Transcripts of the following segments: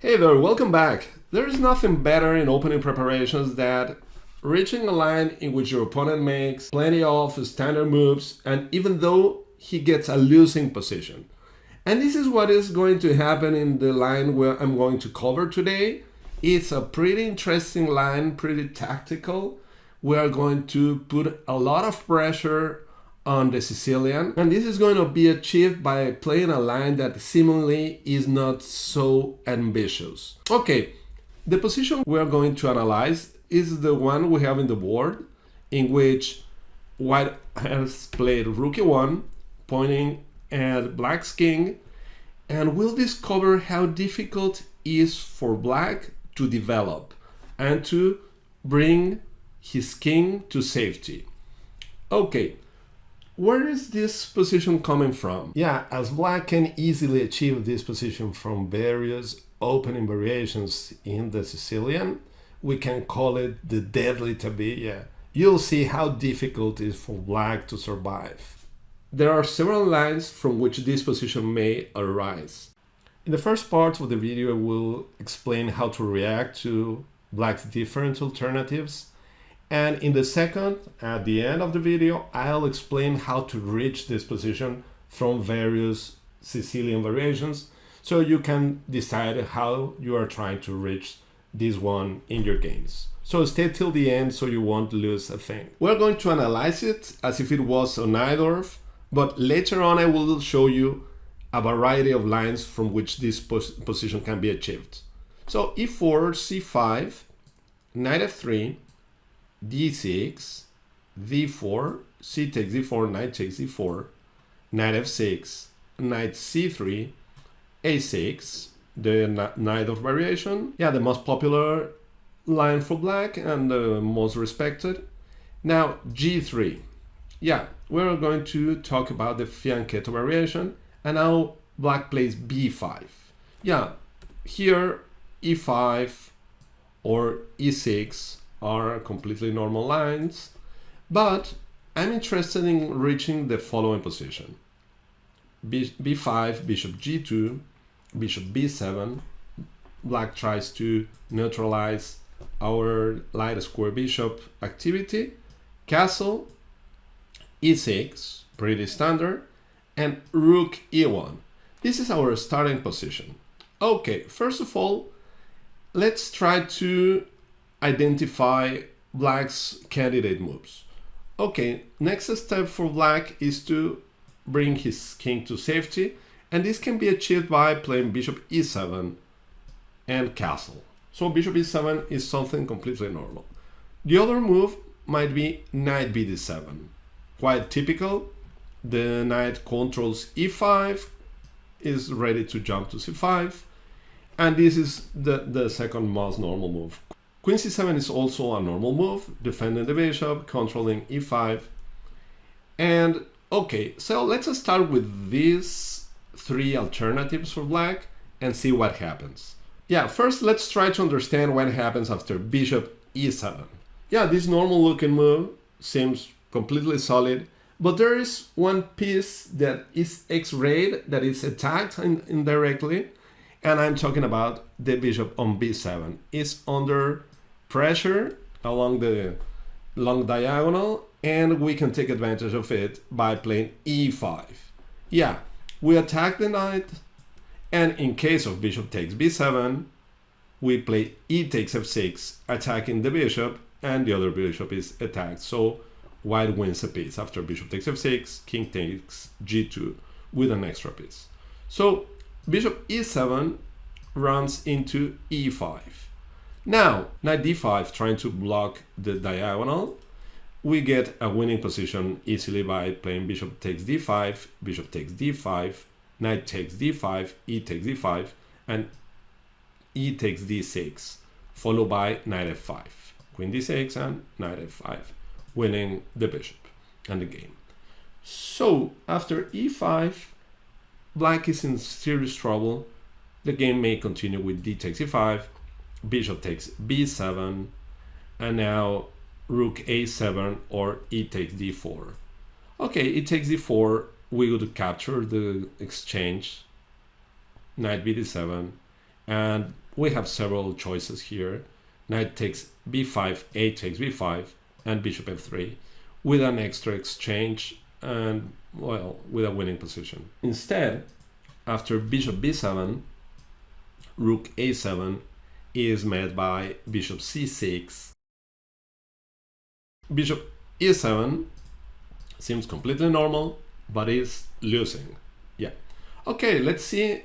Hey there, welcome back. There is nothing better in opening preparations than reaching a line in which your opponent makes plenty of standard moves, and even though he gets a losing position. And this is what is going to happen in the line where I'm going to cover today. It's a pretty interesting line, pretty tactical. We are going to put a lot of pressure on the Sicilian, and this is going to be achieved by playing a line that seemingly is not so ambitious. Okay, the position we are going to analyze is the one we have in the board, in which white has played rook e1, pointing at black's king, and we'll discover how difficult it is for black to develop and to bring his king to safety. Okay, where is this position coming from? Yeah, as black can easily achieve this position from various opening variations in the Sicilian, we can call it the deadly tabiya. You'll see how difficult it is for black to survive. There are several lines from which this position may arise. In the first part of the video, we'll explain how to react to black's different alternatives. And in the second, at the end of the video, I'll explain how to reach this position from various Sicilian variations, so you can decide how you are trying to reach this one in your games. So stay till the end so you won't lose a thing. We're going to analyze it as if it was a Najdorf, but later on I will show you a variety of lines from which this position can be achieved. So e4, c5, knight f3, d6, d4, c takes d4, knight takes d4, knight f6, knight c3, a6, the Najdorf variation. Yeah, the most popular line for black and the most respected. Now g3. Yeah, we're going to talk about the fianchetto variation, and now black plays b5. Yeah, here e5 or e6 are completely normal lines, but I'm interested in reaching the following position. b5, bishop g2, bishop b7. Black tries to neutralize our light square bishop activity. Castle, e6, pretty standard, and rook e1. This is our starting position. Okay, first of all, let's try to identify black's candidate moves. Okay, next step for black is to bring his king to safety, and this can be achieved by playing bishop e7 and castle. So bishop e7 is something completely normal. The other move might be knight bd7. Quite typical. The knight controls e5, is ready to jump to c5, and this is the second most normal move. Queen c7 is also a normal move, defending the bishop, controlling e5. And okay, so let's start with these three alternatives for black and see what happens. Yeah, first let's try to understand what happens after bishop e7. Yeah, this normal looking move seems completely solid, but there is one piece that is x-rayed, that is attacked indirectly, and I'm talking about the bishop on b7. It's under pressure along the long diagonal, and we can take advantage of it by playing e5. Yeah, we attack the knight, and in case of bishop takes b7, we play e takes f6, attacking the bishop, and the other bishop is attacked. So white wins a piece after bishop takes f6, king takes g2 with an extra piece. So bishop e7 runs into e5. Now, knight d5 trying to block the diagonal. We get a winning position easily by playing bishop takes d5, bishop takes d5, knight takes d5, e takes d5, and e takes d6, followed by knight f5, queen d6, and knight f5, winning the bishop and the game. So after e5, black is in serious trouble. The game may continue with d takes e5, bishop takes b7, and now rook a7 or e takes d4. Okay, e takes d4, we would capture the exchange, knight bd7, and we have several choices here. Knight takes b5, a takes b5, and bishop f3 with an extra exchange and, well, with a winning position. Instead, after bishop b7, rook a7 is met by bishop c6. Bishop e7 seems completely normal, but is losing. Yeah. Okay, let's see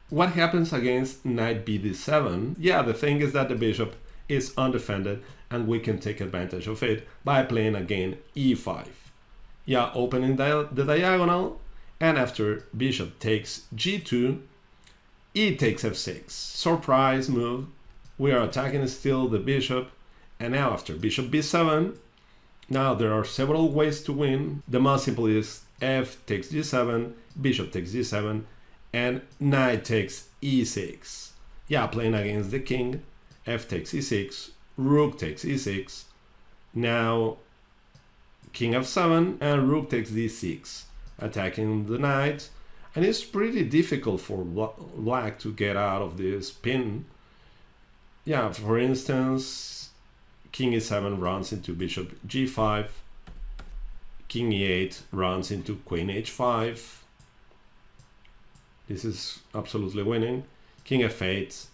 what happens against knight bd7. Yeah, the thing is that the bishop is undefended and we can take advantage of it by playing again e5. Yeah, opening the diagonal, and after bishop takes g2, e takes f6. Surprise move. We are attacking still the bishop, and now after bishop b7, now there are several ways to win. The most simple is f takes g7, bishop takes g7, and knight takes e6. Yeah, playing against the king, f takes e6, rook takes e6, now king f7, and rook takes d6, attacking the knight, and it's pretty difficult for black to get out of this pin. Yeah, for instance, king e7 runs into bishop g5, king e8 runs into queen h5. This is absolutely winning. King f8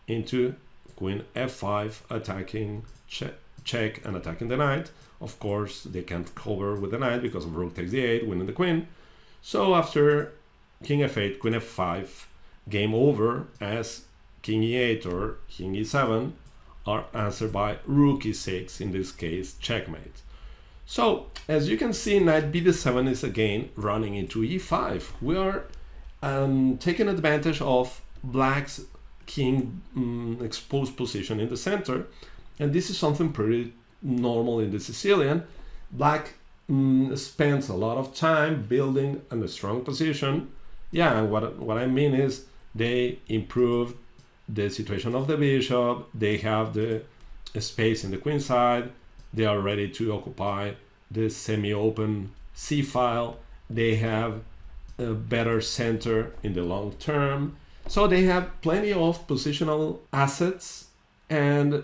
into queen f5, attacking check and attacking the knight. Of course, they can't cover with the knight because of rook takes d8, winning the queen. So after king f8, queen f5, game over, as king e8 or king e7 are answered by rook e6, in this case checkmate. So as you can see, knight bd7 is again running into e5. We are taking advantage of black's king exposed position in the center, and this is something pretty normal in the Sicilian. Black spends a lot of time building a strong position. Yeah, and what I mean is they improve the situation of the bishop, they have the space in the queen side, they are ready to occupy the semi-open c file, they have a better center in the long term, so they have plenty of positional assets, and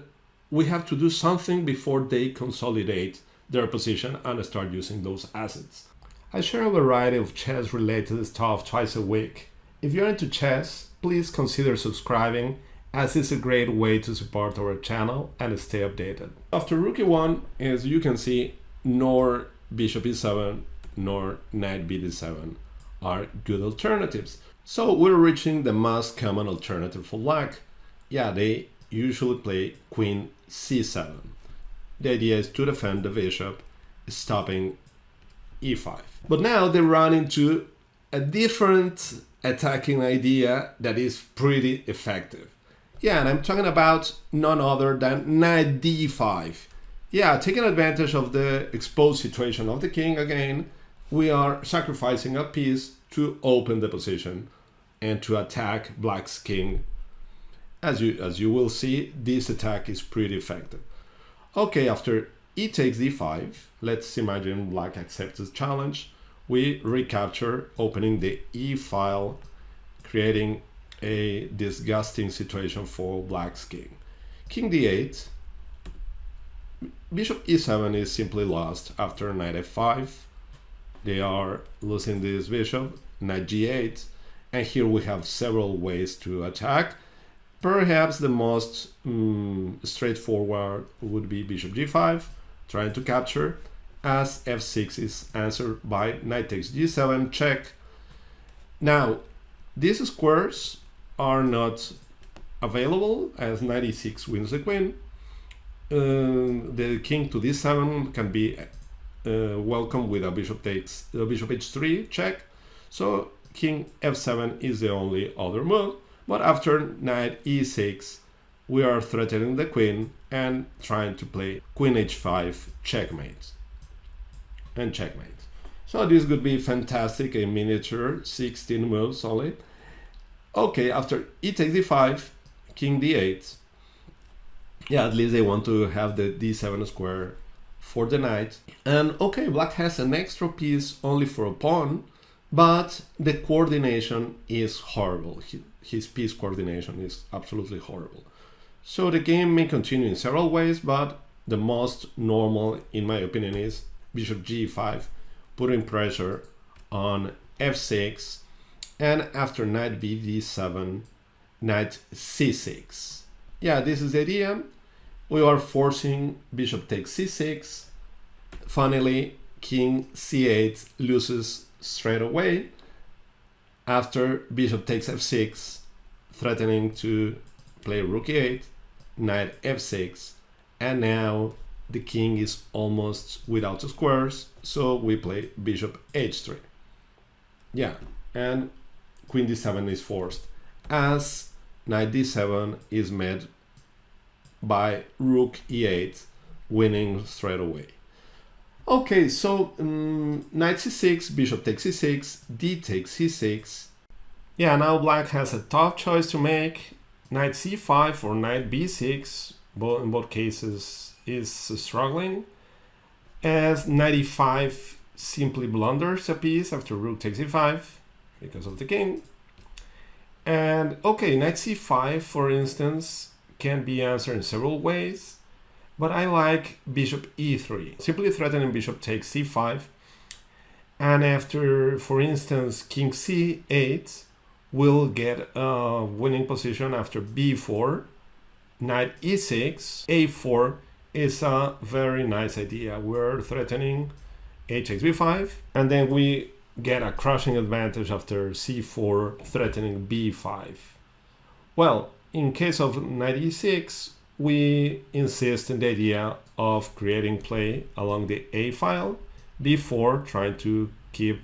we have to do something before they consolidate their position and start using those assets. I share a variety of chess related stuff twice a week. If you're into chess, please consider subscribing, as it's a great way to support our channel and stay updated. After rook e1, as you can see, nor bishop e7 nor knight bd7 are good alternatives. So we're reaching the most common alternative for black. Yeah, they usually play queen c7. The idea is to defend the bishop, stopping e5. But now they run into a different attacking idea that is pretty effective. Yeah, and I'm talking about none other than knight d5. Yeah, taking advantage of the exposed situation of the king again, we are sacrificing a piece to open the position and to attack black's king. As you will see, this attack is pretty effective. Okay, after e takes d5, let's imagine black accepts this challenge. We recapture, opening the e file, creating a disgusting situation for black's king. King d8, bishop e7 is simply lost after knight f5. They are losing this bishop, knight g8, and here we have several ways to attack. Perhaps the most straightforward would be bishop g5, trying to capture, as f6 is answered by knight takes g7, check. Now, these squares are not available, as knight e6 wins the queen. The king to d7 can be welcomed with a bishop h3, check. So king f7 is the only other move. But after knight e6, we are threatening the queen and trying to play queen h5, checkmate, and checkmate. So this would be fantastic, a miniature, 16 moves only. Okay, after e takes d5, king d8. Yeah, at least they want to have the d7 square for the knight. And okay, black has an extra piece only for a pawn. but the coordination is horrible. His piece coordination is absolutely horrible. So the game may continue in several ways, but the most normal, in my opinion, is bishop g5, putting pressure on f6, and after knight b d7, knight c6. Yeah, this is the idea. We are forcing bishop takes c6. Finally, king c8 loses straight away after bishop takes f6, threatening to play rook e8, knight f6, and now the king is almost without squares, so we play bishop h3. Yeah, and queen d7 is forced, as knight d7 is met by rook e8, winning straight away. Okay, so knight c6, bishop takes c6, d takes c6. Yeah, now black has a tough choice to make. Knight c5 or knight b6, in both cases, is struggling, as knight e5 simply blunders a piece after rook takes e5 because of the king. And okay, knight c5, for instance, can be answered in several ways, but I like bishop e3, simply threatening bishop takes c5, and after, for instance, king c8, we'll get a winning position after b4, knight e6, a4 is a very nice idea. We're threatening h takes b5, and then we get a crushing advantage after c4, threatening b5. Well, in case of knight e6, we insist in the idea of creating play along the a file, b4 trying to keep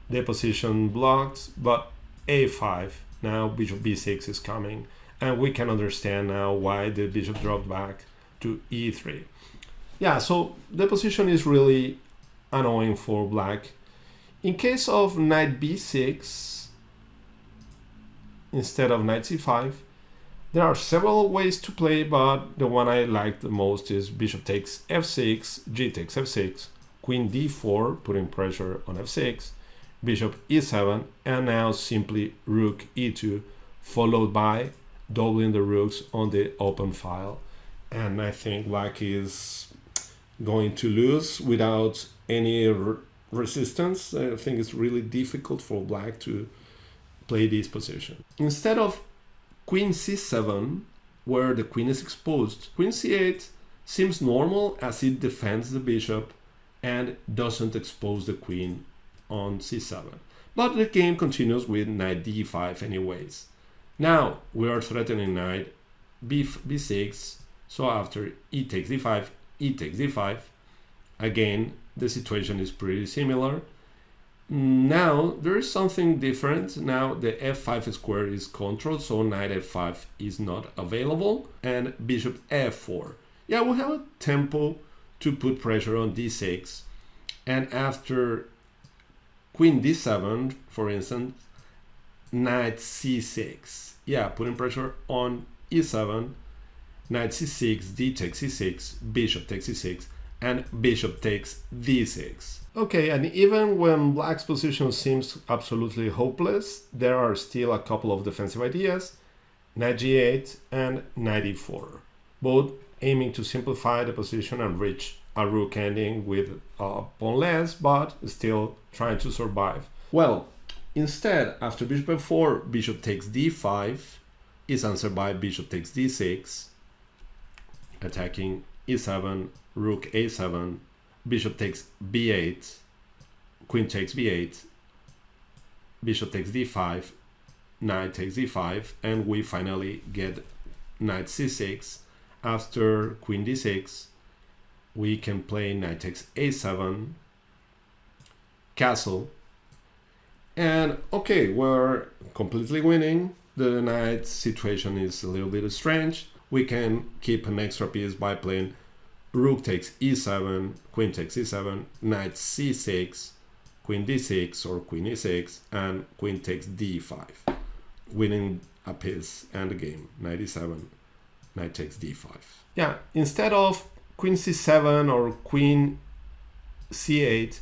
the position blocked, but a5, now bishop b6 is coming, and we can understand now why the bishop dropped back to e3. Yeah, so the position is really annoying for black. In case of knight b6 instead of knight c5, there are several ways to play, but the one I like the most is bishop takes f6, g takes f6, queen d4, putting pressure on f6, bishop e7, and now simply rook e2, followed by doubling the rooks on the open file. And I think black is going to lose without any resistance. I think it's really difficult for black to play this position. Instead of queen c7, where the queen is exposed, queen c8 seems normal as it defends the bishop and doesn't expose the queen on c7. But the game continues with knight d5 anyways. Now we are threatening knight b6, so after e takes d5, e takes d5. Again, the situation is pretty similar. Now there is something different. Now the f5 square is controlled, so knight f5 is not available, and bishop f4. Yeah, we have a tempo to put pressure on d6, and after queen d7, for instance, knight c6. Yeah, putting pressure on e7, knight c6, d takes c6, bishop takes c6, and bishop takes d6. Okay, and even when black's position seems absolutely hopeless, there are still a couple of defensive ideas, knight g8 and knight e4, both aiming to simplify the position and reach a rook ending with a pawn less, but still trying to survive. Well, instead, after bishop f4, bishop takes d5 is answered by bishop takes d6, attacking e7, rook a7, bishop takes b8, queen takes b8, bishop takes d5, knight takes d5, and we finally get knight c6. After queen d6, we can play knight takes a7, castle, and okay, we're completely winning. The knight situation is a little bit strange. We can keep an extra piece by playing rook takes e7, queen takes e7, knight c6, queen d6 or queen e6, and queen takes d5, winning a piece and the game. Knight e7, knight takes d5. Yeah, instead of queen c7 or queen c8,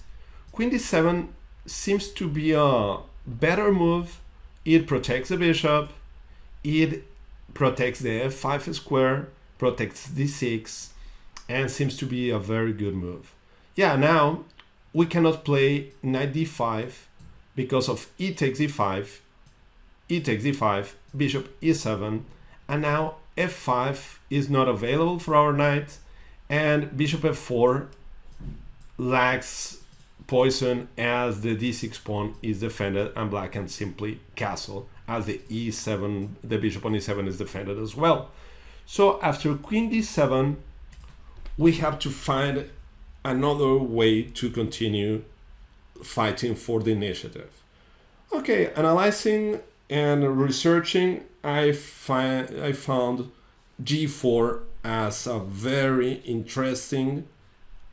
queen d7 seems to be a better move. It protects the bishop, it protects the f5 square, protects d6, and seems to be a very good move. Yeah, now we cannot play knight d5 because of e takes e5, bishop e7, and now f5 is not available for our knight, and bishop f4 lacks poison as the d6 pawn is defended, and black can simply castle as the e7, the bishop on e7 is defended as well. So after queen d7, we have to find another way to continue fighting for the initiative. Okay, analyzing and researching, I found g4 as a very interesting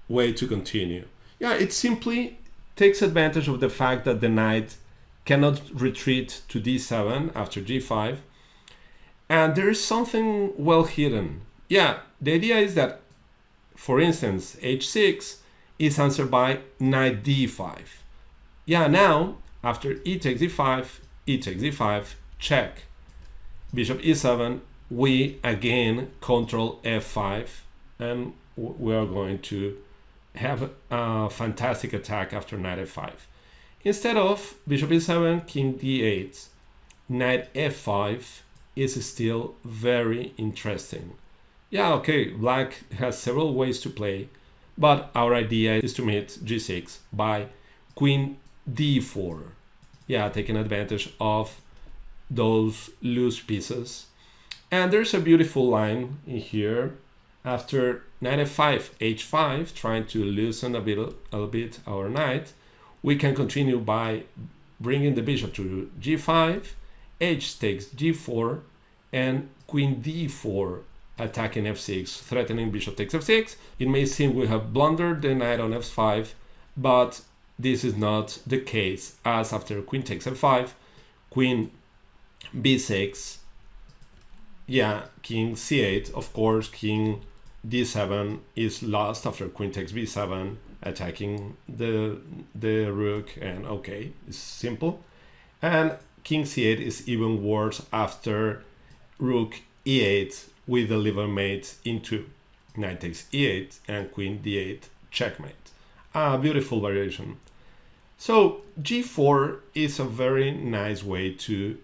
way to continue. Yeah, it simply takes advantage of the fact that the knight cannot retreat to d7 after g5, and there is something well hidden. Yeah, the idea is that, for instance, h6 is answered by knight d5. Yeah, now after e takes e5, check, bishop e7, we again control f5, and we are going to have a fantastic attack after knight f5. Instead of bishop e7, king d8, knight f5 is still very interesting. Yeah, okay, black has several ways to play, but our idea is to meet g6 by queen d4. Yeah, taking advantage of those loose pieces. And there's a beautiful line in here. After knight f5, h5, trying to loosen a bit our knight, we can continue by bringing the bishop to g5, h takes g4, and queen d4 attacking f6, threatening bishop takes f6. It may seem we have blundered the knight on f5, but this is not the case, as after queen takes f5, queen b6, yeah, king c8, of course, king d7 is lost after queen takes b7, attacking the rook, and okay, it's simple. And king c8 is even worse after rook e8 with the liver mate into knight takes e8 and queen d8 checkmate. A beautiful variation. So g4 is a very nice way to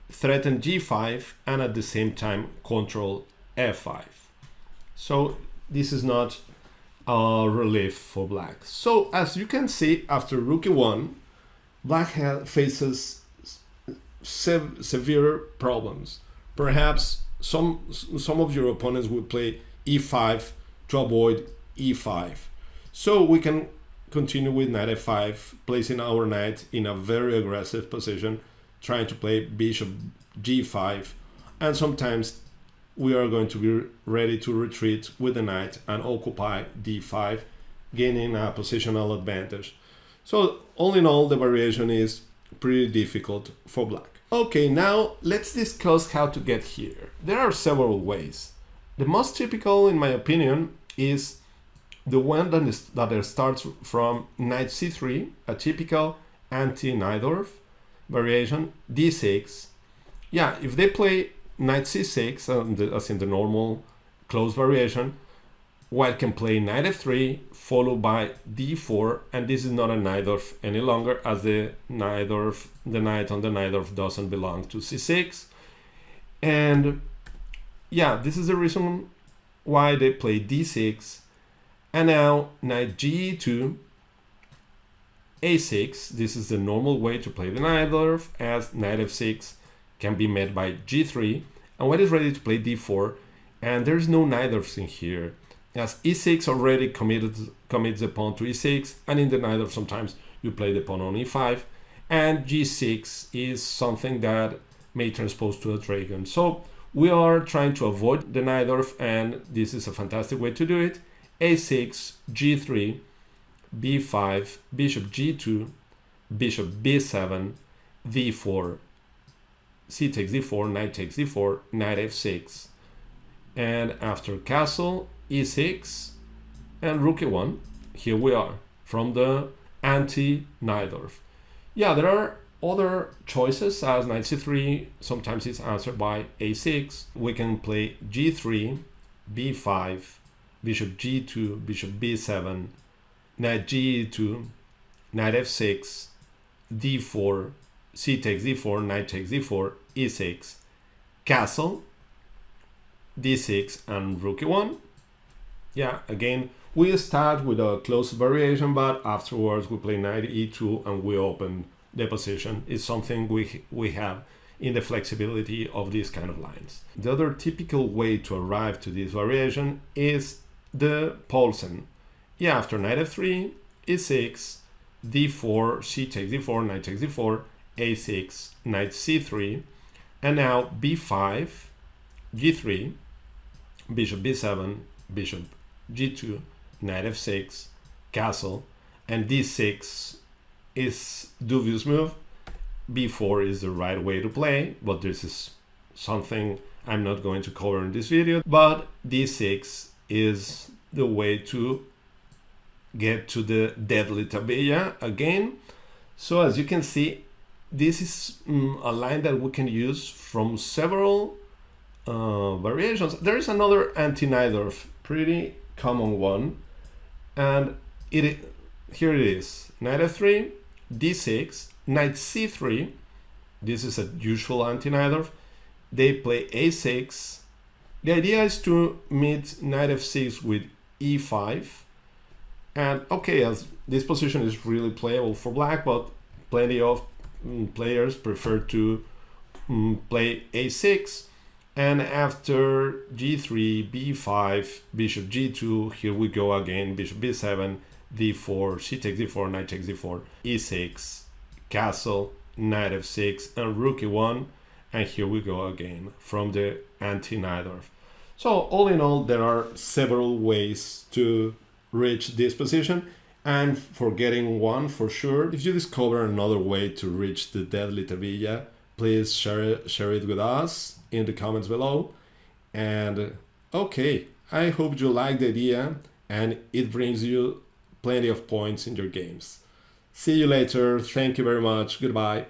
threaten g5 and at the same time control f5. So this is not a relief for black. So as you can see, after rook e1, black faces severe problems. Perhaps some of your opponents will play e5 to avoid e5. So we can continue with knight f5, placing our knight in a very aggressive position, trying to play bishop g5, and sometimes we are going to be ready to retreat with the knight and occupy d5, gaining a positional advantage. So all in all, the variation is pretty difficult for black. Okay, now let's discuss how to get here. There are several ways. The most typical, in my opinion, is the one that starts from knight c3, a typical anti-Najdorf variation, d6. Yeah, if they play knight c6, as in the normal closed variation, white can play knight f3 followed by d4, and this is not a Najdorf any longer, as the knight on the Najdorf doesn't belong to c6. And yeah, this is the reason why they play d6. And now knight g2, a6. This is the normal way to play the Najdorf, as knight f6 can be met by g3, and white is ready to play d4, and there's no Najdorfs in here, as e6 already commits the pawn to e6, and in the Najdorf sometimes you play the pawn on e5, and g6 is something that may transpose to a dragon. So we are trying to avoid the Najdorf, and this is a fantastic way to do it. a6, g3, b5, bishop g2, bishop b7, d4, c takes d4, knight takes d4, knight f6, and after castle, e6, and rook e1. Here we are from the anti-Najdorf. Yeah, there are other choices as knight c3. Sometimes it's answered by a6. We can play g3, b5, bishop g2, bishop b7, knight g2, knight f6, d4, c takes d4, knight takes d4, e6, castle, d6, and rook e1. Yeah, again, we start with a close variation, but afterwards we play knight e2 and we open the position. It's something we have in the flexibility of these kind of lines. The other typical way to arrive to this variation is the Paulsen. Yeah, after knight f3, e6, d4, c takes d4, knight takes d4, a6, knight c3, and now b5, g3, bishop b7, bishop g2, knight f6, castle, and d6 is dubious move. b4 is the right way to play, but this is something I'm not going to cover in this video. But d6 is the way to get to the deadly tabiya again. So as you can see, this is a line that we can use from several variations. There is another anti-Najdorf, pretty common one, and here it is: knight f3, d6, knight c3. This is a usual anti-Najdorf. They play a6. The idea is to meet knight f6 with e5, and okay, as this position is really playable for black, but plenty of players prefer to play a6. And after g3, b5, bishop g2, here we go again, bishop b7, d4, c takes d4, knight takes d4, e6, castle, knight f6, and rook e1, and here we go again from the anti-Najdorf. So all in all, there are several ways to reach this position. And forgetting one for sure, if you discover another way to reach the deadly tabiya, please share it with us in the comments below. And okay, I hope you like the idea and it brings you plenty of points in your games. See you later. Thank you very much. Goodbye.